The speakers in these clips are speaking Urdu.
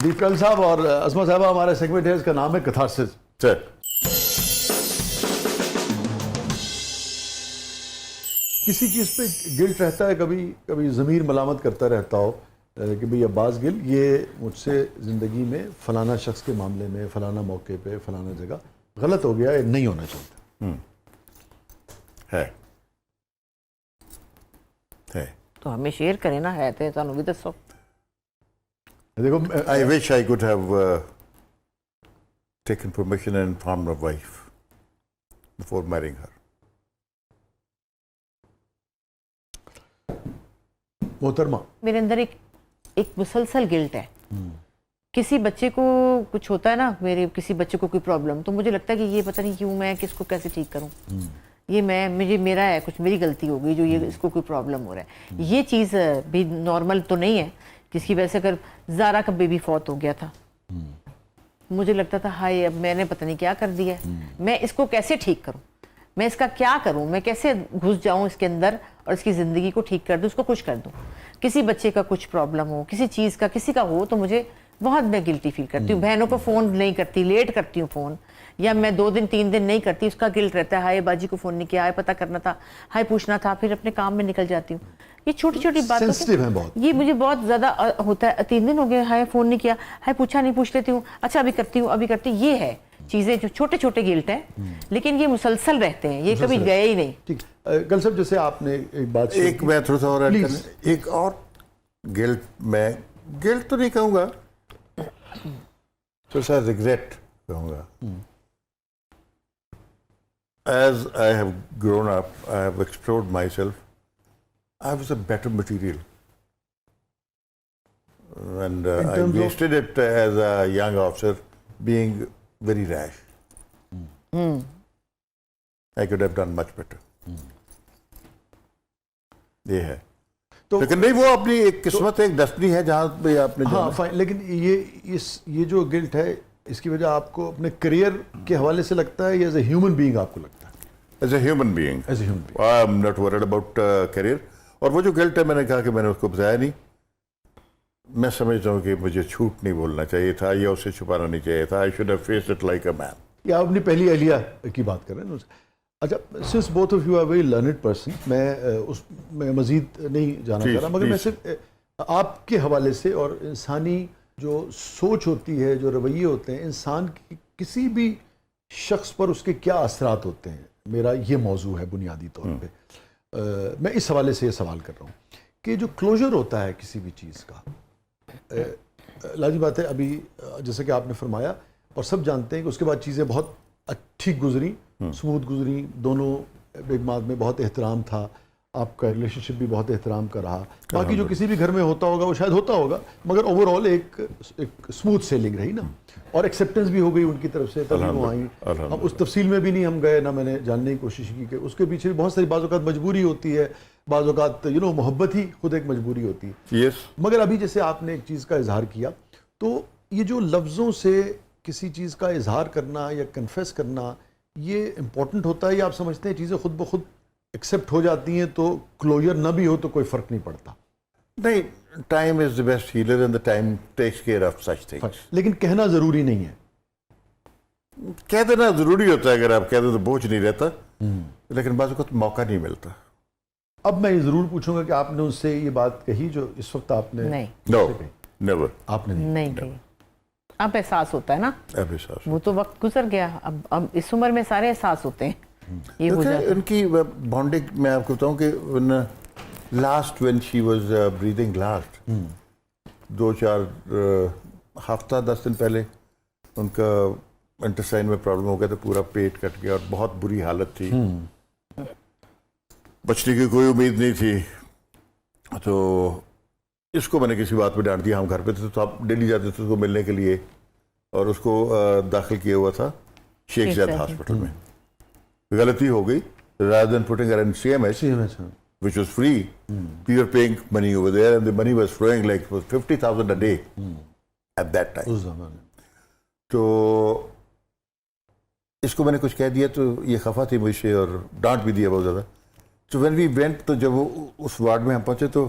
دیپکل صاحب اور عظمت صاحبہ، ہمارا سیگمنٹ ہے، اس کا نام ہے کتھارسس. کسی چیز پہ گلٹ رہتا ہے، کبھی ضمیر ملامت کرتا رہتا ہو کہ بھئی عباس گل یہ مجھ سے زندگی میں فلانا شخص کے معاملے میں فلانا موقع پہ فلانا جگہ غلط ہو گیا ہے، نہیں ہونا چاہتا ہے. تو ہمیں شیئر کریں نا، ہے تو سانو بھی دسو. دیکھو I wish I could have taken permission and informed my wife before marrying her. محترمہ، میرے اندر ایک مسلسل گلٹ ہے. کسی بچے کو کچھ ہوتا ہے نا، میرے کسی بچے کو کوئی پرابلم، تو مجھے لگتا ہے کہ یہ پتہ نہیں کیوں میں کس کو کیسے ٹھیک کروں. یہ میرا ہے، کچھ میری غلطی ہو گئی جو یہ اس کو کوئی پرابلم ہو رہا ہے. یہ چیز بھی نارمل تو نہیں ہے، جس کی وجہ سے اگر زارا کا بیبی فوت ہو گیا تھا، مجھے لگتا تھا ہائے اب میں نے پتہ نہیں کیا کر دیا ہے، میں اس کو کیسے ٹھیک کروں، میں اس کا کیا کروں، میں کیسے گھس جاؤں اس کے اندر اور اس کی زندگی کو ٹھیک کر دوں، اس کو خوش کر دوں. کسی بچے کا کچھ پرابلم ہو، کسی چیز کا کسی کا ہو، تو مجھے بہت میں گلٹی فیل کرتی ہوں. بہنوں کو فون نہیں کرتی، لیٹ کرتی ہوں فون، یا میں 2 دن 3 دن نہیں کرتی، اس کا گلٹ رہتا ہے ہائے باجی کو فون نہیں کیا، ہائے پتہ کرنا تھا، ہائے پوچھنا تھا، پھر اپنے کام میں نکل جاتی ہوں. یہ چھوٹی چھوٹی باتیں سینسٹیو ہیں بہت. یہ مجھے بہت زیادہ ہوتا ہے. 3 دن ہو گئے، ہائے فون نہیں کیا، ہائے پوچھا نہیں، پوچھ لیتی ہوں، اچھا ابھی کرتی ہوں، ابھی کرتی ہوں. یہ ہے چیزیں جو چھوٹے چھوٹے گلٹ ہیں، لیکن یہ مسلسل رہتے ہیں، یہ کبھی گئے ہی نہیں. ٹھیک. گل صاحب، جیسے آپ نے ایک بات ایک میں تھوڑا سا اور ایڈ کرنا، ایک اور گلٹ، میں گلٹ تو نہیں کہوں گا، تھوڑا سا ریگریٹ کہوں گا. As I have grown up, I have explored myself. I was a better material, and I wasted it as a young officer, being very rash. I could have done much better. یہ ہے لیکن نہیں، وہ اپنی ایک قسمت، ایک ڈسٹنی ہے جہاں پہ آپ نے. ہاں فائن، لیکن یہ جو گلٹ ہے، اس کی وجہ آپ کو اپنے کریئر کے حوالے سے لگتا ہے یا ایز اے ہیومن بینگ آپ کو لگتا ہے؟ As a human being. As a human being. I am not worried about career. اور وہ جو گلٹ ہے، میں نے کہا کہ میں نے اس کو بتایا نہیں. میں سمجھتا ہوں کہ مجھے جھوٹ نہیں بولنا چاہیے تھا یا اسے چھپانا نہیں چاہیے تھا. I should have faced it like a man. یہ آپ اپنی پہلی اہلیہ کی بات کر رہے ہیں. اچھا، since both of you are very learned person, میں مزید نہیں جانا چاہ رہا، مگر میں صرف آپ کے حوالے سے، اور انسانی جو سوچ ہوتی ہے، جو رویے ہوتے ہیں، انسان کی کسی بھی شخص پر اس کے کیا اثرات ہوتے ہیں، میرا یہ موضوع ہے بنیادی طور پہ. میں اس حوالے سے یہ سوال کر رہا ہوں کہ جو کلوجر ہوتا ہے کسی بھی چیز کا، لازمی بات ہے ابھی جیسا کہ آپ نے فرمایا اور سب جانتے ہیں کہ اس کے بعد چیزیں بہت ٹھیک گزری، سموتھ گزری، دونوں ایک بعد میں بہت احترام تھا، آپ کا ریلیشن شپ بھی بہت احترام کا رہا. باقی جو کسی بھی گھر میں ہوتا ہوگا وہ شاید ہوتا ہوگا، مگر اوور آل ایک اسموتھ سیلنگ رہی نا، اور ایکسیپٹنس بھی ہو گئی ان کی طرف سے، تبھی وہ آئیں. اب اس تفصیل میں بھی نہیں ہم گئے، نہ میں نے جاننے کی کوشش کی کہ اس کے پیچھے بہت ساری بعض اوقات مجبوری ہوتی ہے، بعض اوقات محبت ہی خود ایک مجبوری ہوتی ہے. یس. مگر ابھی جیسے آپ نے ایک چیز کا اظہار کیا، تو یہ جو لفظوں سے کسی چیز کا اظہار کرنا یا کنفیس کرنا، یہ امپورٹنٹ ہوتا ہے، یا آپ سمجھتے ہیں چیزیں خود بخود ایکسیپٹ ہو جاتی ہیں تو کلوجر نہ بھی ہو تو کوئی فرق نہیں پڑتا؟ نہیں، time is the best healer and the time takes care of such things. لیکن کہنا ضروری نہیں ہے. کہہ دینا ضروری ہوتا ہے، اگر آپ کہہ دیں تو بوجھ نہیں رہتا، لیکن بعض اوقات موقع نہیں ملتا. اب میں یہ ضرور پوچھوں گا کہ آپ نے ان سے یہ بات کہی جو اس وقت آپ نے؟ نہیں، نو نیور. آپ نے نہیں کہی. اب احساس ہوتا ہے نا، اب احساس وہ تو وقت گزر گیا، اب اس عمر میں سارے احساس ہوتے ہیں. یہ ہو جاتا ان کی بانڈنگ، میں آپ کو بتاؤں کہ last when she was breathing last, 2-4 ہفتہ 10 دن پہلے ان کا انٹسٹائن میں پرابلم ہو گیا تھا، پورا پیٹ کٹ گیا اور بہت بری حالت تھی، بچنے کی کوئی امید نہیں تھی. تو اس کو میں نے کسی بات پہ ڈانٹ دیا. ہم گھر پہ تھے تو آپ ڈیلی جاتے تھے اس کو ملنے کے لیے، اور اس کو داخل کیا ہوا تھا شیخ زید ہاسپٹل میں. غلطی ہو گئی. rather than putting her in CMS, which was free, we were paying money over there, and the money was flowing like 50,000 a day at that time. تو اس کو میں نے کچھ کہہ دیا تو یہ خفا تھی مجھ سے اور ڈانٹ بھی دیا بہت زیادہ. تو when we went، تو جب وہ اس وارڈ میں ہم پہنچے تو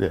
Yeah.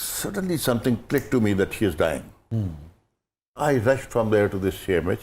Suddenly something clicked to me that she is dying. I rushed from there to this CMH.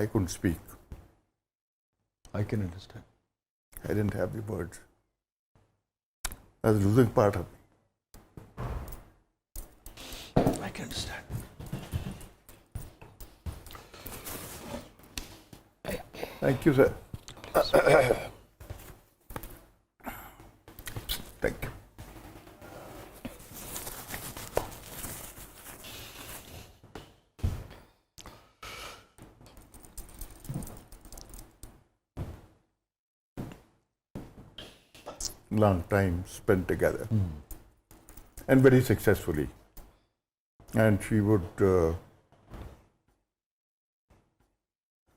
I couldn't speak. I can understand. I didn't have the words. I was losing part of me. I can understand. Thank you, sir. Thank you. Long time spent together, and very successfully. And she would.